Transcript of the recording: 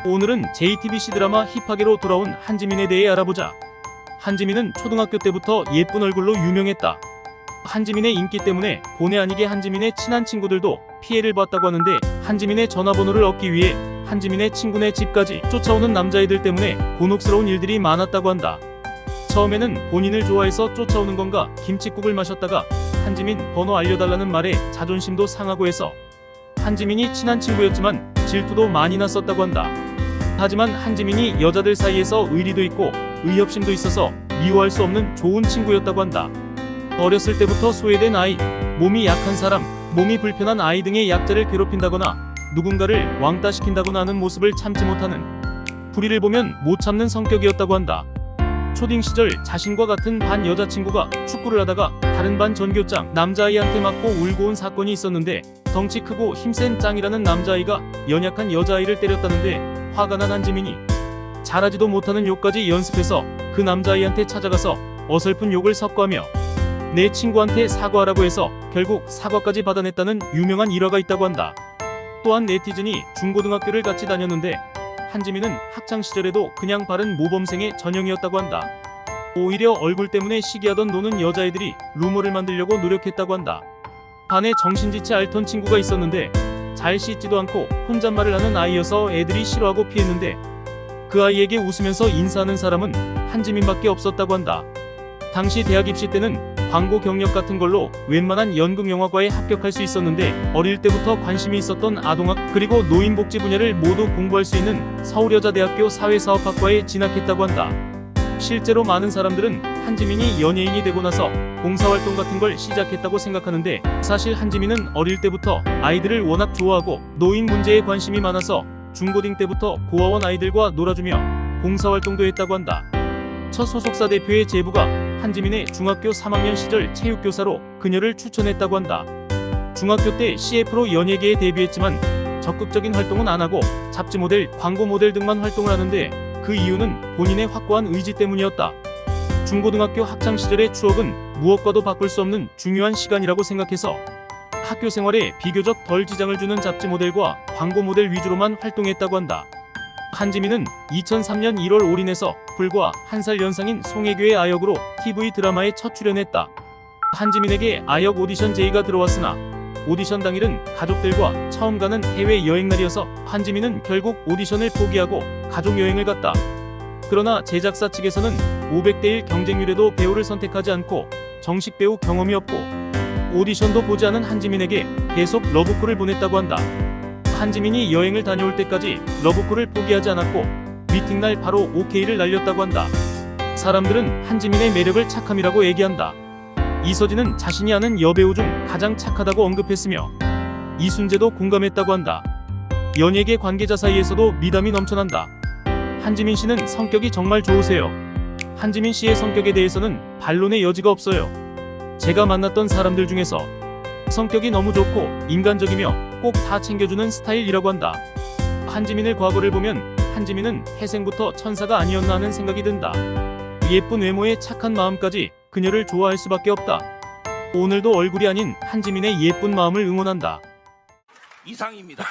오늘은 JTBC 드라마 힙하게로 돌아온 한지민에 대해 알아보자. 한지민은 초등학교 때부터 예쁜 얼굴로 유명했다. 한지민의 인기 때문에 본의 아니게 한지민의 친한 친구들도 피해를 봤다고 하는데, 한지민의 전화번호를 얻기 위해 한지민의 친구네 집까지 쫓아오는 남자애들 때문에 곤혹스러운 일들이 많았다고 한다. 처음에는 본인을 좋아해서 쫓아오는 건가 김칫국을 마셨다가 한지민 번호 알려달라는 말에 자존심도 상하고 해서 한지민이 친한 친구였지만 질투도 많이 났었다고 한다. 하지만 한지민이 여자들 사이에서 의리도 있고 의협심도 있어서 미워할 수 없는 좋은 친구였다고 한다. 어렸을 때부터 소외된 아이, 몸이 약한 사람, 몸이 불편한 아이 등의 약자를 괴롭힌다거나 누군가를 왕따시킨다거나 하는 모습을 참지 못하는, 불의를 보면 못 참는 성격이었다고 한다. 초딩 시절 자신과 같은 반 여자친구가 축구를 하다가 다른 반 전교장 남자아이한테 맞고 울고 온 사건이 있었는데, 덩치 크고 힘센 짱이라는 남자아이가 연약한 여자아이를 때렸다는데 화가 난 한지민이 잘하지도 못하는 욕까지 연습해서 그 남자아이한테 찾아가서 어설픈 욕을 섞어하며 내 친구한테 사과하라고 해서 결국 사과까지 받아냈다는 유명한 일화가 있다고 한다. 또한 네티즌이 중고등학교를 같이 다녔는데 한지민은 학창시절에도 그냥 바른 모범생의 전형이었다고 한다. 오히려 얼굴 때문에 시기하던 노는 여자애들이 루머를 만들려고 노력했다고 한다. 반에 정신지체 앓던 친구가 있었는데 잘 씻지도 않고 혼잣말을 하는 아이여서 애들이 싫어하고 피했는데, 그 아이에게 웃으면서 인사하는 사람은 한지민밖에 없었다고 한다. 당시 대학 입시 때는 광고 경력 같은 걸로 웬만한 연극영화과에 합격할 수 있었는데, 어릴 때부터 관심이 있었던 아동학 그리고 노인복지 분야를 모두 공부할 수 있는 서울여자대학교 사회사업학과에 진학했다고 한다. 실제로 많은 사람들은 한지민이 연예인이 되고 나서 봉사활동 같은 걸 시작했다고 생각하는데, 사실 한지민은 어릴 때부터 아이들을 워낙 좋아하고 노인 문제에 관심이 많아서 중고딩 때부터 고아원 아이들과 놀아주며 봉사활동도 했다고 한다. 첫 소속사 대표의 제부가 한지민의 중학교 3학년 시절 체육교사로 그녀를 추천했다고 한다. 중학교 때 CF로 연예계에 데뷔했지만 적극적인 활동은 안하고 잡지 모델, 광고 모델 등만 활동을 하는데, 그 이유는 본인의 확고한 의지 때문이었다. 중고등학교 학창시절의 추억은 무엇과도 바꿀 수 없는 중요한 시간이라고 생각해서 학교 생활에 비교적 덜 지장을 주는 잡지 모델과 광고 모델 위주로만 활동했다고 한다. 한지민은 2003년 1월 올인해서 불과 1살 연상인 송혜교의 아역으로 TV 드라마에 첫 출연했다. 한지민에게 아역 오디션 제의가 들어왔으나 오디션 당일은 가족들과 처음 가는 해외 여행 날이어서 한지민은 결국 오디션을 포기하고 가족 여행을 갔다. 그러나 제작사 측에서는 500대 1 경쟁률에도 배우를 선택하지 않고 정식 배우 경험이 없고 오디션도 보지 않은 한지민에게 계속 러브콜을 보냈다고 한다. 한지민이 여행을 다녀올 때까지 러브콜을 포기하지 않았고 미팅날 바로 OK를 날렸다고 한다. 사람들은 한지민의 매력을 착함이라고 얘기한다. 이서진은 자신이 아는 여배우 중 가장 착하다고 언급했으며 이순재도 공감했다고 한다. 연예계 관계자 사이에서도 미담이 넘쳐난다. 한지민 씨는 성격이 정말 좋으세요. 한지민 씨의 성격에 대해서는 반론의 여지가 없어요. 제가 만났던 사람들 중에서 성격이 너무 좋고 인간적이며 꼭 다 챙겨주는 스타일이라고 한다. 한지민의 과거를 보면 한지민은 태생부터 천사가 아니었나 하는 생각이 든다. 예쁜 외모에 착한 마음까지 그녀를 좋아할 수밖에 없다. 오늘도 얼굴이 아닌 한지민의 예쁜 마음을 응원한다. 이상입니다.